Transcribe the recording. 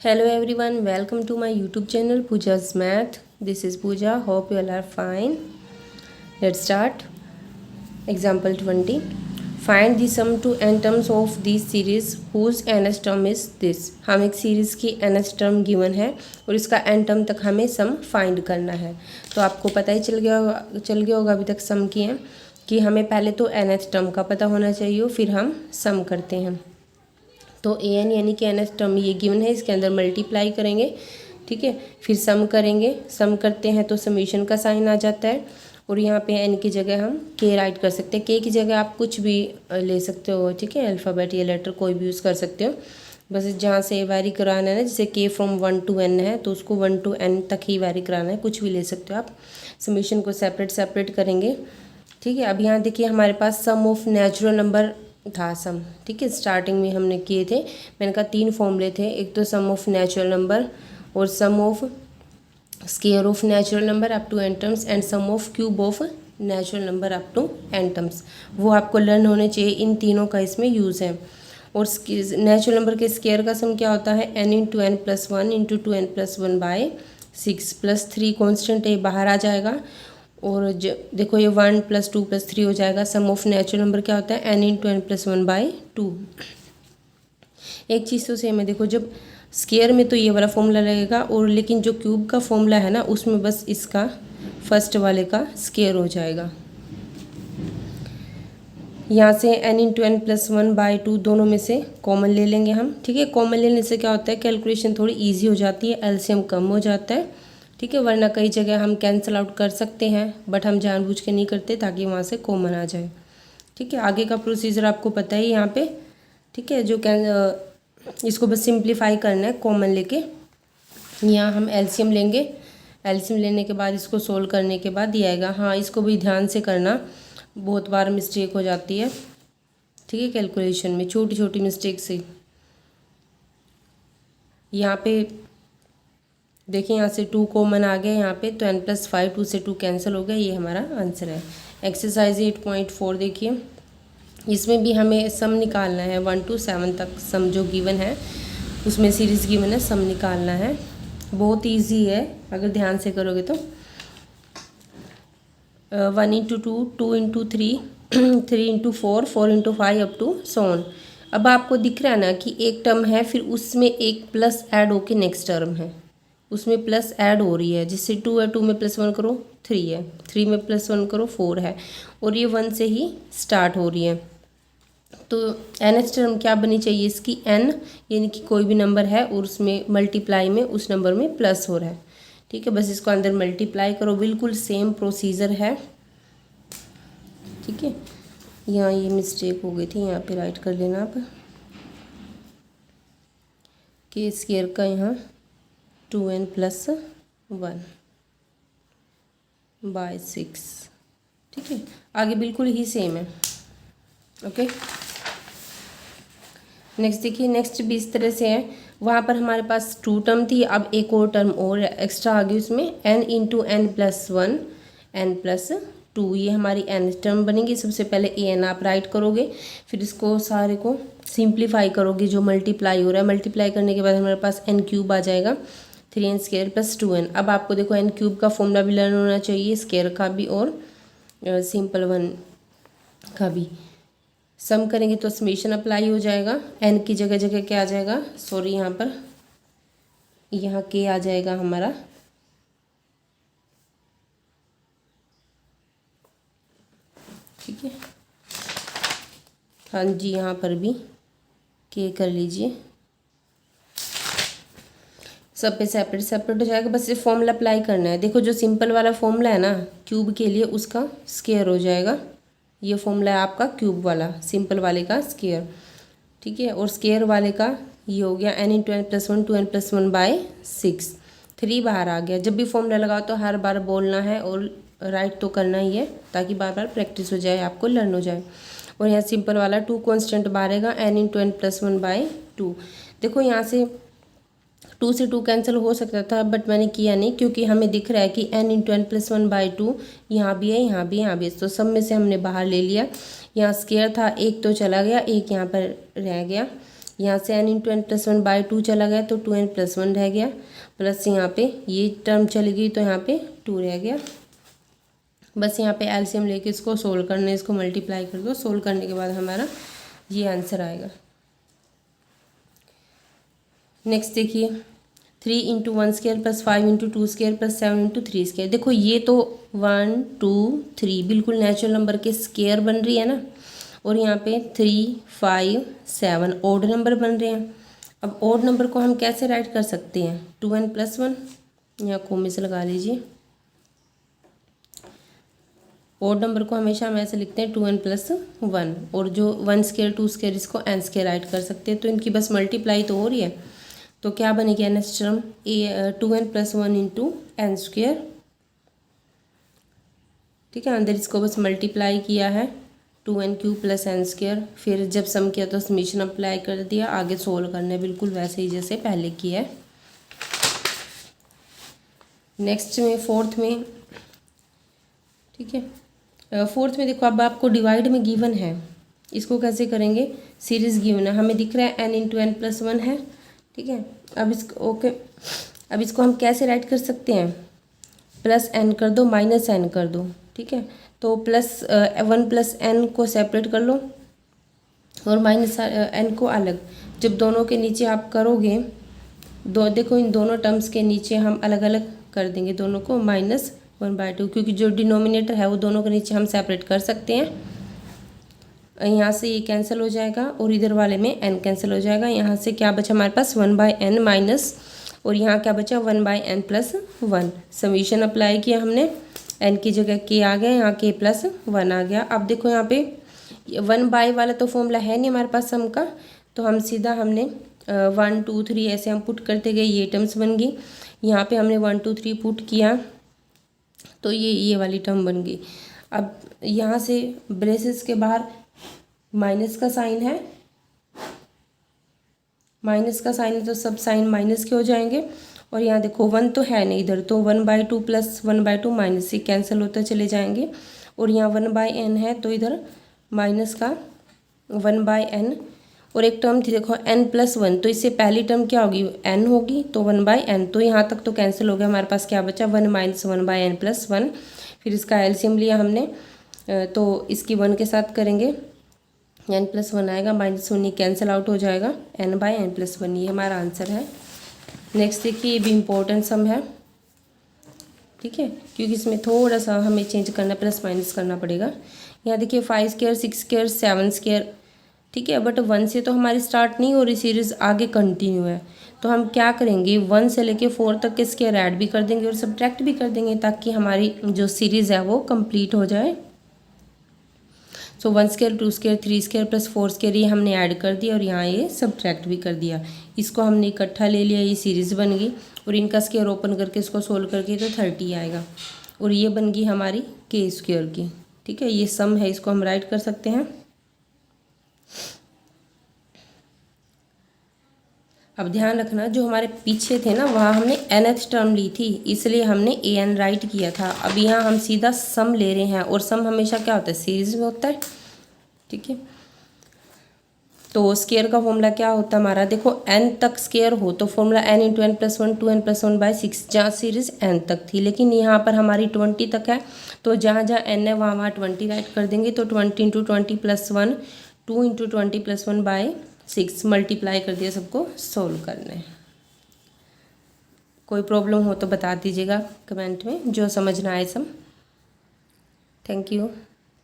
Hello everyone, welcome to my YouTube channel Pooja's Math. This is Pooja. Hope you all are fine. Let's start. Example 20. Find the sum to n terms of this series whose nth term is this. हम एक series की nth term given है और इसका n term तक हमें sum find करना है। तो आपको पता ही चल गया होगा अभी तक सम की है कि हमें पहले तो nth टर्म का पता होना चाहिए, फिर हम सम करते हैं। तो ए एन यानी कि nth टर्म ये गिवन है, इसके अंदर मल्टीप्लाई करेंगे, ठीक है, फिर सम करेंगे। सम करते हैं तो समीशन का साइन आ जाता है और यहाँ पे एन की जगह हम के राइट कर सकते हैं। के की जगह आप कुछ भी ले सकते हो, ठीक है, अल्फ़ाबेट या लेटर कोई भी यूज़ कर सकते हो। बस जहाँ से वैरी कराना है ना, जैसे के फ्रॉम 1 to n है तो उसको 1 to n तक ही वैरी कराना है, कुछ भी ले सकते हो आप। समीशन को सेपरेट करेंगे, ठीक है। अब यहाँ देखिए हमारे पास सम ऑफ नेचुरल नंबर था सम, ठीक है, स्टार्टिंग में हमने किए थे। मैंने कहा 3 फॉर्मूले थे, एक तो सम ऑफ नेचुरल नंबर और sum of square of natural number up to n terms and sum of cube of natural number up to n terms. वो आपको लर्न होने चाहिए, इन तीनों का इसमें यूज़ है। और नेचुरल नंबर के स्केयर का सम क्या होता है, n into n plus one into 2n plus 1 by 6 plus 3 constant है, बाहर आ जाएगा। और देखो ये 1 + 2 + 3 हो जाएगा। सम ऑफ नेचुरल नंबर क्या होता है, n into n plus 1 by 2। एक चीज़ तो सेम है, देखो जब स्केयर में तो ये वाला फॉर्मूला लगेगा, और लेकिन जो क्यूब का फॉर्मूला है ना उसमें बस इसका फर्स्ट वाले का स्केयर हो जाएगा। यहाँ से n into n plus 1 by 2 दोनों में से कॉमन ले लेंगे हम, ठीक है। कॉमन लेने से क्या होता है, कैलकुलेशन थोड़ी ईजी हो जाती है, एलसीएम कम हो जाता है, ठीक है। वरना कई जगह हम कैंसिल आउट कर सकते हैं, बट हम जानबूझ के नहीं करते ताकि वहाँ से कॉमन आ जाए, ठीक है। आगे का प्रोसीजर आपको पता है यहाँ पे, ठीक है। इसको बस सिंप्लीफाई करना है कॉमन लेके। यहाँ हम एलसीएम लेंगे, एलसीएम लेने के बाद इसको सोल्व करने के बाद ये आएगा। हाँ, इसको भी ध्यान से करना, बहुत बार मिस्टेक हो जाती है, ठीक है, कैलकुलेशन में छोटी छोटी मिस्टेक से। यहाँ पे देखिए यहाँ से 2 कॉमन आ गया यहाँ पे, तो n + 5 2 से 2 कैंसिल हो गया, ये हमारा आंसर है। एक्सरसाइज 8.4 देखिए, इसमें भी हमें सम निकालना है। 1 to 7 तक सम जो गिवन है उसमें सीरीज़ गिवन है, सम निकालना है। बहुत इजी है अगर ध्यान से करोगे तो। 1 into 2, 2 into 3, 3 into 4, 4 into 5 up to so on. अब आपको दिख रहा है ना कि एक टर्म है, फिर उसमें एक प्लस ऐड होके नेक्स्ट टर्म है, उसमें प्लस ऐड हो रही है। जिससे 2 है, 2 में +1 करो 3 है, 3 में +1 करो 4 है, और ये 1 से ही स्टार्ट हो रही है। तो nth टर्म क्या बनी चाहिए इसकी, n, यानी कि कोई भी नंबर है और उसमें मल्टीप्लाई में उस नंबर में प्लस हो रहा है, ठीक है। बस इसको अंदर मल्टीप्लाई करो, बिल्कुल सेम प्रोसीजर है, ठीक है। यहाँ ये मिस्टेक हो गई थी, यहाँ पे राइट कर लेना आप कि स्केयर का यहाँ 2n + 1 बाय 6, ठीक है। आगे बिल्कुल ही सेम है, ओके। नेक्स्ट देखिए, नेक्स्ट भी इस तरह से है। वहाँ पर हमारे पास 2 टर्म थी, अब एक और टर्म और एक्स्ट्रा आ गई उसमें, n into n plus 1 n plus 2, ये हमारी n टर्म बनेगी। सबसे पहले an आप राइट करोगे, फिर इसको सारे को सिंप्लीफाई करोगे, जो मल्टीप्लाई हो रहा है। मल्टीप्लाई करने के बाद हमारे पास n³ आ जाएगा, 3n² + 2n। अब आपको देखो n³ का फॉर्मूला भी लर्न होना चाहिए, स्केयर का भी और सिंपल वन का भी। सम करेंगे तो समेशन अप्लाई हो जाएगा, n की जगह जगह क्या आ जाएगा, सॉरी यहाँ k आ जाएगा हमारा, ठीक है। हाँ जी, यहाँ पर भी k कर लीजिए, सब पे सेपरेट हो जाएगा। बस ये फॉर्मूला अप्लाई करना है। देखो जो सिंपल वाला फॉर्मूला है ना क्यूब के लिए, उसका स्केयर हो जाएगा। ये फॉर्मूला है आपका क्यूब वाला, सिंपल वाले का स्केयर, ठीक है। और स्केयर वाले का ये हो गया n into n plus 1, 2n + 1 by 6, 3 बाहर आ गया। जब भी फॉर्मूला लगाओ तो हर बार बोलना है और राइट तो करना ही है, ताकि बार बार प्रैक्टिस हो जाए, आपको लर्न हो जाए। और यहाँ सिंपल वाला 2 कॉन्स्टेंट बाहरेगा, n into n plus 1 by 2। देखो यहाँ से 2 से 2 कैंसिल हो सकता था, बट मैंने किया नहीं, क्योंकि हमें दिख रहा है कि n into n plus 1 by 2 यहाँ भी है, यहाँ भी, यहाँ भी, तो सब में से हमने बाहर ले लिया। यहाँ स्केयर था, एक तो चला गया, एक यहाँ पर रह गया, यहाँ से n into n plus one by two चला गया तो 2n प्लस वन रह गया, प्लस यहाँ पे ये टर्म चली गई तो यहाँ पे 2 रह गया। बस यहाँ पे एलसीएम लेके इसको सोल्व करना है, इसको मल्टीप्लाई कर दो, सोल्व करने के बाद हमारा ये आंसर आएगा। नेक्स्ट देखिए 3 into one square plus 5 into two square plus 7 into three square. देखो ये तो 1 2 3 बिल्कुल नेचुरल नंबर के स्केयर बन रही है ना, और यहाँ पे 3 5 7 ओड नंबर बन रहे हैं। अब ओड नंबर को हम कैसे राइट कर सकते हैं, 2n प्लस वन, यहाँ कोमे से लगा लीजिए। ओड नंबर को हमेशा हम ऐसे लिखते हैं 2n प्लस वन, और जो 1 स्केयर 2 स्केयर इसको n स्केयर राइट कर सकते हैं। तो इनकी बस मल्टीप्लाई तो हो रही है, तो क्या बनेगी next term 2n plus one into n square. ठीक है, अंदर इसको बस मल्टीप्लाई किया है 2n cube plus N square, फिर जब सम किया तो समीशन अप्लाई कर दिया, आगे सोल्व करने बिल्कुल वैसे ही जैसे पहले किया है। नेक्स्ट में फोर्थ में, ठीक है, फोर्थ में देखो अब आपको डिवाइड में गिवन है, इसको कैसे करेंगे, सीरीज गिवन है, हमें दिख रहा है n into n plus one है। ठीक है, अब इसको ओके, अब इसको हम कैसे राइट कर सकते हैं, प्लस एन कर दो माइनस एन कर दो। ठीक है, तो प्लस 1 प्लस एन को सेपरेट कर लो और माइनस एन को अलग। जब दोनों के नीचे आप करोगे, देखो इन दोनों टर्म्स के नीचे हम अलग अलग कर देंगे दोनों को, -1/2, क्योंकि जो डिनोमिनेटर है वो दोनों के नीचे हम सेपरेट कर सकते हैं। यहाँ से ये कैंसिल हो जाएगा और इधर वाले में n कैंसिल हो जाएगा। यहाँ से क्या बचा हमारे पास 1/n माइनस, और यहाँ क्या बचा 1/n plus one. Summation apply किया हमने, n की जगह k आ गया, यहाँ k प्लस वन आ गया। अब देखो यहाँ पे 1/, वाला तो फॉर्मूला है नहीं हमारे पास सम का, तो हम सीधा हमने 1 2 3 ऐसे हम पुट करते गए, ये टर्म्स बन गई। यहाँ पे हमने 1 2 3 पुट किया तो ये वाली टर्म बन गई। अब यहाँ से ब्रेसेस के बाहर माइनस का साइन है, माइनस का साइन है तो सब साइन माइनस के हो जाएंगे। और यहाँ देखो 1 तो है नहीं इधर, तो 1/2 प्लस 1/2 माइनस से कैंसिल होते चले जाएंगे। और यहाँ 1/n है तो इधर माइनस का 1/n, और एक टर्म थी देखो n प्लस वन, तो इससे पहली टर्म क्या होगी n होगी, तो 1/n, तो यहाँ तक तो कैंसिल हो गया। हमारे पास क्या बचा 1 माइनस 1/n प्लस वन। फिर इसका एलसीएम लिया हमने, तो इसकी 1 के साथ करेंगे, n प्लस वन आएगा, -1 कैंसिल आउट हो जाएगा, n/n प्लस वन, ये हमारा आंसर है। नेक्स्ट देखिए ये भी इम्पोर्टेंट सम है। ठीक है, क्योंकि इसमें थोड़ा सा हमें चेंज करना, प्लस माइनस करना पड़ेगा। यहाँ देखिए 5 स्क्वायर 6 स्क्वायर 7 स्क्वायर, ठीक है, बट 1 से तो हमारी स्टार्ट नहीं हो रही सीरीज़, आगे कंटिन्यू है। तो हम क्या करेंगे 1 से लेके 4 तक के स्क्वायर ऐड भी कर देंगे और सब्ट्रैक्ट भी कर देंगे, ताकि हमारी जो सीरीज़ है वो कंप्लीट हो जाए। सो 1 square 2 square 3 square plus 4 square ये हमने ऐड कर दिया, और यहाँ ये सब्ट्रैक्ट भी कर दिया। इसको हमने इकट्ठा ले लिया, ये सीरीज़ बन गई, और इनका स्क्वायर ओपन करके इसको सोल्व करके तो 30 आएगा, और ये बन गई हमारी k स्क्वायर की। ठीक है, ये सम है, इसको हम राइट कर सकते हैं। अब ध्यान रखना, जो हमारे पीछे थे ना वहाँ हमने nth टर्म ली थी, इसलिए हमने an राइट किया था। अब यहाँ हम सीधा सम ले रहे हैं, और सम हमेशा क्या होता है सीरीज में होता है। ठीक है, तो स्केयर का फॉर्मूला क्या होता है हमारा, देखो n तक स्केयर हो तो formula n into n plus one 2n plus 1/6, जहाँ सीरीज n तक थी, लेकिन यहाँ पर हमारी 20 तक है, तो जहाँ जहाँ n है वहाँ 20 राइट कर देंगे। तो 20 into 20 plus one, 2 into 20 plus 1/6, multiply कर दिया, सबको सोल्व करना है। कोई प्रॉब्लम हो तो बता दीजिएगा कमेंट में, जो समझना आए सम। Thank you.